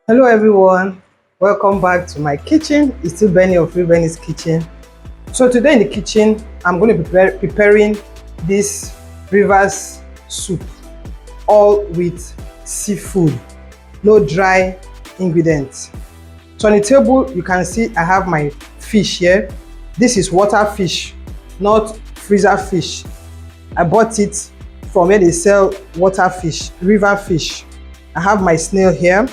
Hello everyone, welcome back to my kitchen. It's still Benny of Benny's Kitchen. So today in the kitchen, I'm going to be preparing this rivers soup, all with seafood, no dry ingredients. So on the table, you can see I have my fish here. This is water fish, not freezer fish. I bought it from where they sell water fish, river fish. I have my snail here.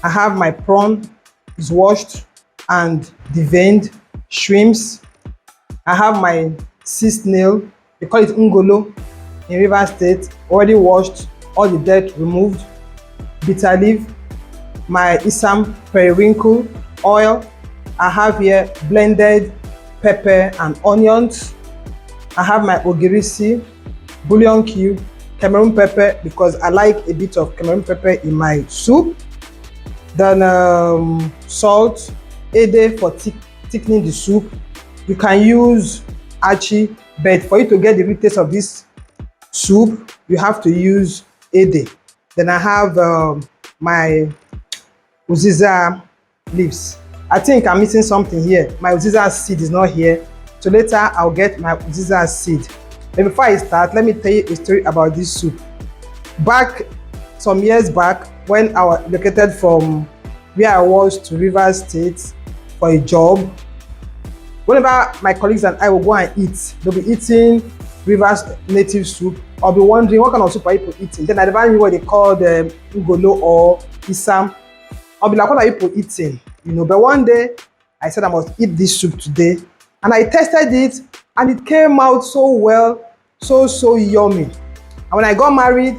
I have my prawn is washed and deveined, shrimps. I have my sea snail, they call it ngolo in River State, already washed, all the dirt removed. Bitter leaf, my isam periwinkle oil. I have here blended pepper and onions. I have my OGIRI, bouillon cube, Cameroon pepper because I like a bit of Cameroon pepper in my soup. Then salt, ede for thickening the soup. You can use achi, but for you to get the real taste of this soup, you have to use ede. Then I have my UZIZA leaves. I think I'm missing something here. My UZIZA seed is not here. So later I'll get my UZIZA seed. But before I start, let me tell you a story about this soup. Back some years back, when I was located from where I was to River State for a job, whenever my colleagues and I will go and eat, they'll be eating River's native soup. I'll be wondering what kind of soup are people eating. Then I never knew what they call the ngolo or isam. I'll be like, what are people eating? You know, but one day I said I must eat this soup today. And I tested it and it came out so well, so yummy. And when I got married,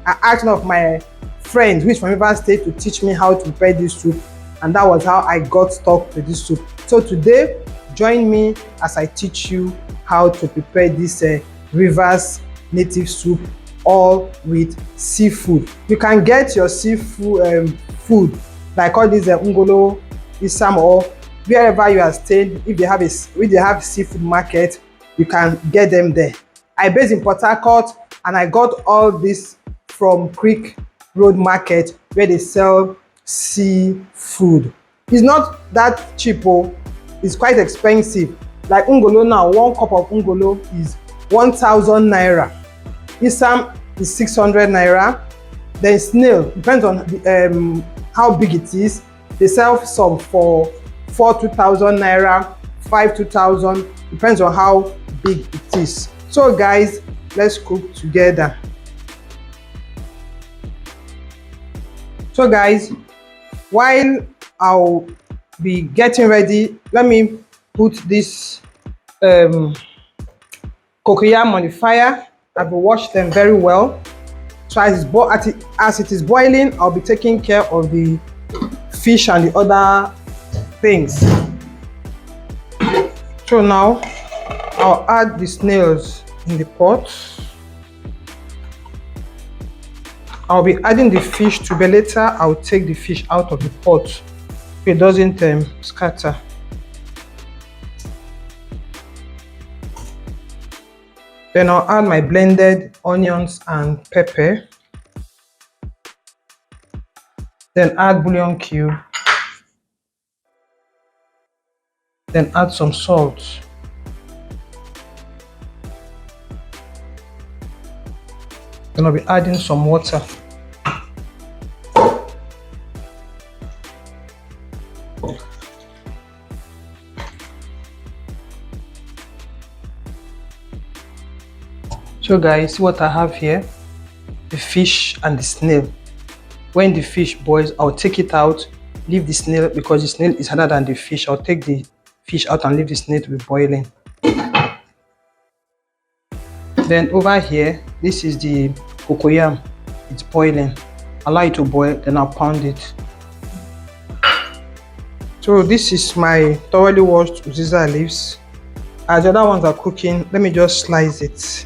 I asked one of my friends, which from River State, to teach me how to prepare this soup, and that was how I got stuck with this soup. So today, join me as I teach you how to prepare this Rivers native soup, all with seafood. You can get your seafood food like all these ngolo, isam, or wherever you are staying. If they have seafood market, you can get them there. I based in Port Harcourt, and I got all this from Creek Road Market where they sell seafood. It's not that cheap, it's quite expensive. Like ngolo now, one cup of ngolo is 1,000 naira. Isam is 600 naira. Then snail, depends on how big it is. They sell some for 2,000 naira, 2,000, depends on how big it is. So guys, let's cook together. So guys, while I'll be getting ready, let me put this cocoyam on the fire. I will wash them very well. So as it is boiling, I'll be taking care of the fish and the other things. So now I'll add the snails in the pot. I'll be adding the fish to, but later I'll take the fish out of the pot so it doesn't scatter. Then I'll add my blended onions and pepper. Then add bouillon cube. Then add some salt. Then I'll be adding some water. So guys, see what I have here? The fish and the snail. When the fish boils, I'll take it out, leave the snail because the snail is harder than the fish. I'll take the fish out and leave the snail to be boiling. Then over here, this is the cocoyam. It's boiling. Allow it to boil, then I'll pound it. So this is my thoroughly washed UZIZA leaves. As the other ones are cooking, let me just slice it.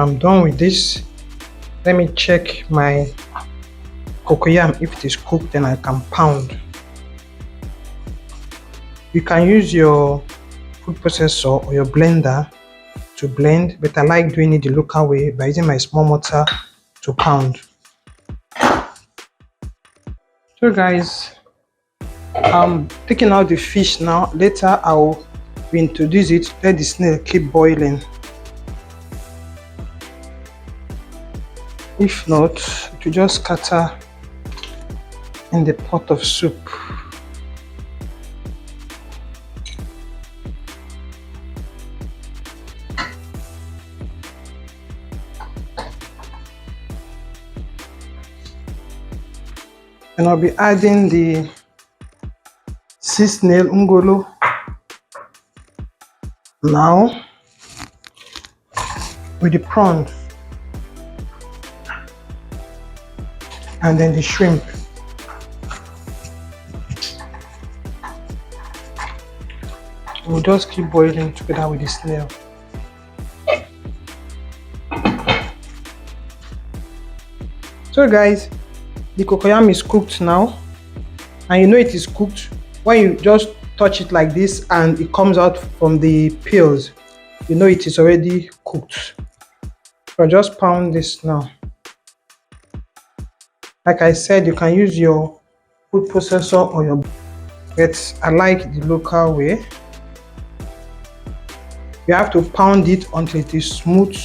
I'm done with this. Let me check my cocoyam. If it is cooked, then I can pound. You can use your food processor or your blender to blend, but I like doing it the local way by using my small mortar to pound. So guys, I'm taking out the fish now. Later I'll reintroduce it. Let the snail keep boiling. If not, it will just scatter in the pot of soup. And I'll be adding the SNAIL ngolo now with the prawns and then the shrimp. We'll just keep boiling together with the snail. So guys, the cocoyam is cooked now, and you know it is cooked when you just touch it like this and it comes out from the peels. You know it is already cooked. So just pound this now. Like I said, you can use your food processor or your, but I like the local way. You have to pound it until it is smooth,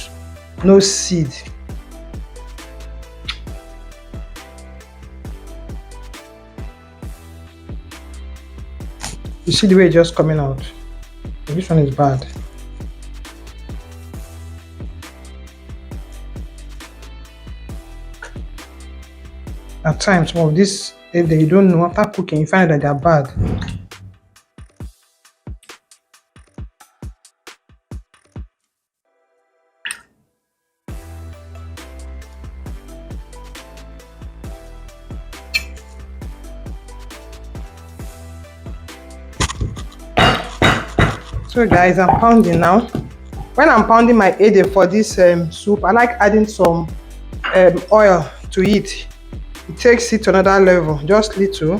no seed. You see the way it's just coming out. This one is bad. At times, some of this, if you don't know, after cooking, you find that they are bad. So guys, I'm pounding now. When I'm pounding my ede for this soup, I like adding some oil to it. It takes it to another level, just little.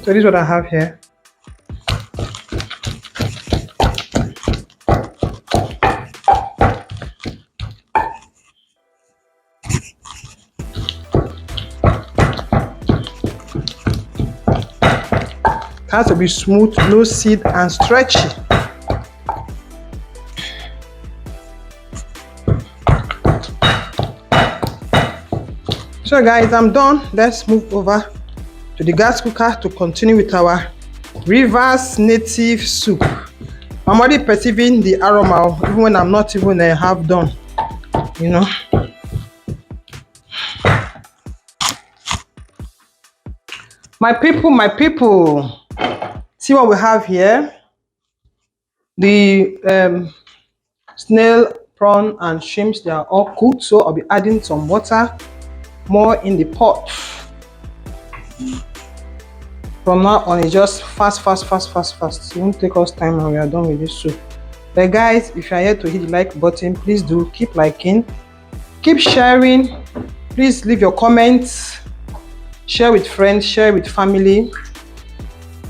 So this is what I have here. It has to be smooth, no seed, and stretchy. So guys, I'm done. Let's move over to the gas cooker to continue with our Rivers native soup. I'm already perceiving the aroma even when I'm not even half done, you know. My people, see what we have here. The snail, prawn, and shrimps, they are all cooked. So I'll be adding some water more in the pot. From now on, it's just fast. It won't take us time and we are done with this soup. But guys, if you are here to hit the like button, please do keep liking, keep sharing. Please leave your comments, share with friends, share with family,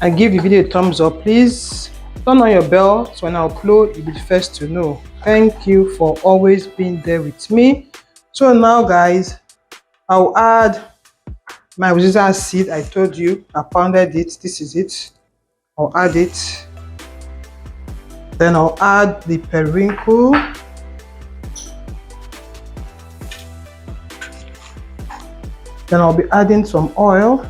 and give the video a thumbs up. Please turn on your bell so when I upload, you'll be the first to know. Thank you for always being there with me. So now guys, I'll add my UZIZA seed. I told you I pounded it. This is it. I'll add it. Then I'll add the periwinkle. Then I'll be adding some oil.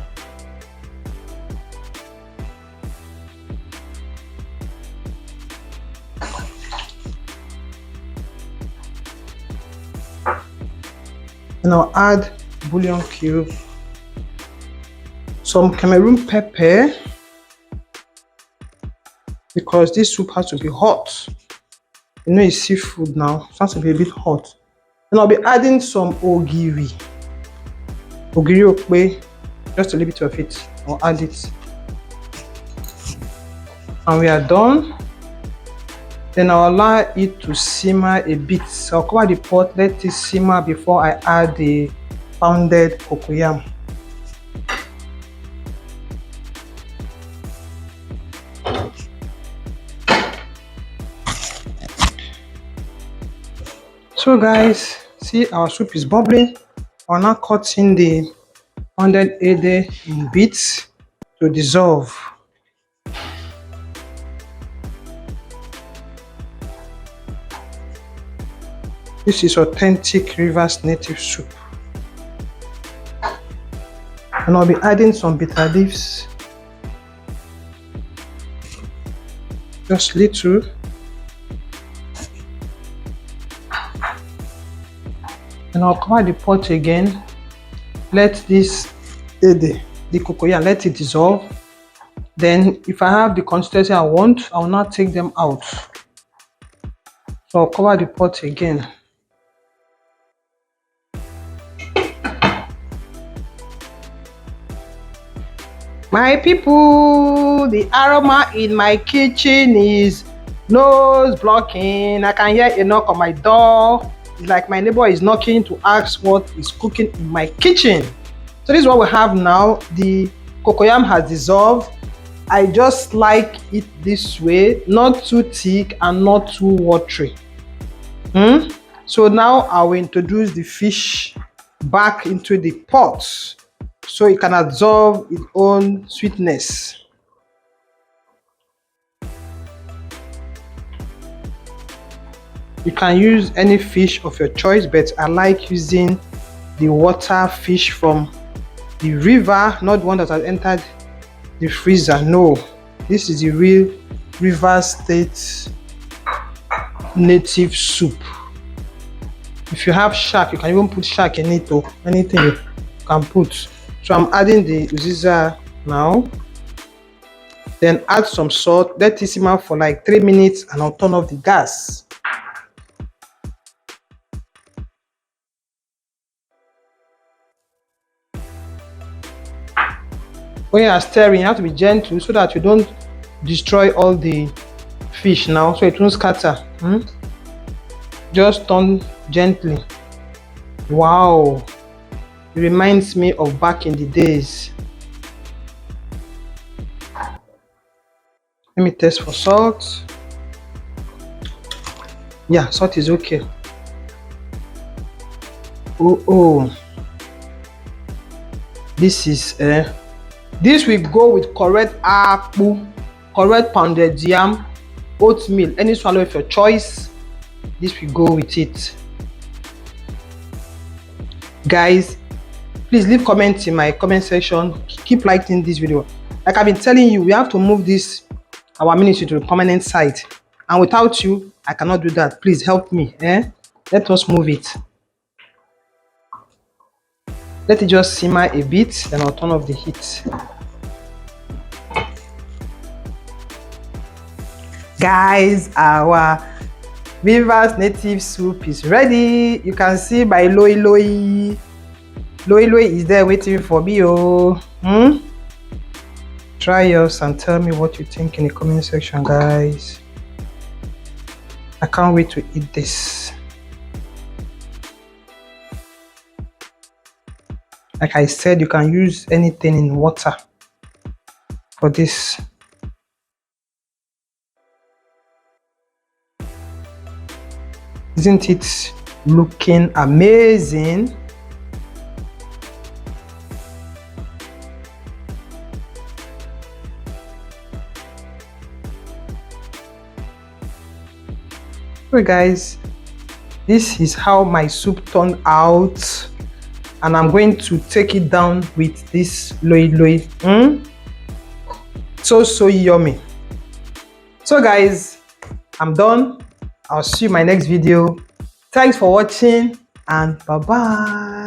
And I'll add bouillon cube, some Cameroon pepper, because this soup has to be hot. You know it's seafood now, so it has to be a bit hot. And I'll be adding some OGIRI. OGIRI okpe, just a little bit of it. I'll add it. and we are done. Then I'll allow it to simmer a bit. So I'll cover the pot, let it simmer before I add the pounded cocoyam. So guys, see our soup is bubbling. I'll now cut in the pounded ede in bits to dissolve. This is authentic Rivers native soup. And I'll be adding some bitter leaves. Just little. And I'll cover the pot again. Let this ede, the cocoyam, let it dissolve. Then if I have the consistency I want, I will not take them out. So I'll cover the pot again. My people, the aroma in my kitchen is nose blocking. I can hear a knock on my door. It's like my neighbor is knocking to ask what is cooking in my kitchen. So this is what we have now. The cocoyam has dissolved. I just like it this way, not too thick and not too watery. So now I will introduce the fish back into the pot so it can absorb its own sweetness. You can use any fish of your choice, but I like using the water fish from the river, not one that has entered the freezer. No, this is the real River State native soup. If you have shark, you can even put shark in it, or anything you can put. So I'm adding the UZIZA now. Then add some salt, let it simmer for like 3 minutes, and I'll turn off the gas. When you are stirring, you have to be gentle so that you don't destroy all the fish now, so it won't scatter. Just turn gently. Wow, it reminds me of back in the days. Let me test for salt. Yeah, salt is okay. Oh, this is this will go with correct akpu, correct pounded yam, oatmeal, any swallow of your choice. This will go with it. Guys, please leave comments in my comment section. Keep liking this video. Like I've been telling you, we have to move this our ministry to the permanent site, and without you I cannot do that. Please help me. Let us move it. Let it just simmer a bit, then I'll turn off the heat. Guys, our Rivers native soup is ready. You can see my loi loi. Loi loi is there waiting for me. Try yours and tell me what you think in the comment section, guys. I can't wait to eat this. Like I said, you can use anything in water for this. Isn't it looking amazing? So guys, this is how my soup turned out, and I'm going to take it down with this loi loi. So yummy. So guys, I'm done. I'll see you in my next video. Thanks for watching, and bye bye.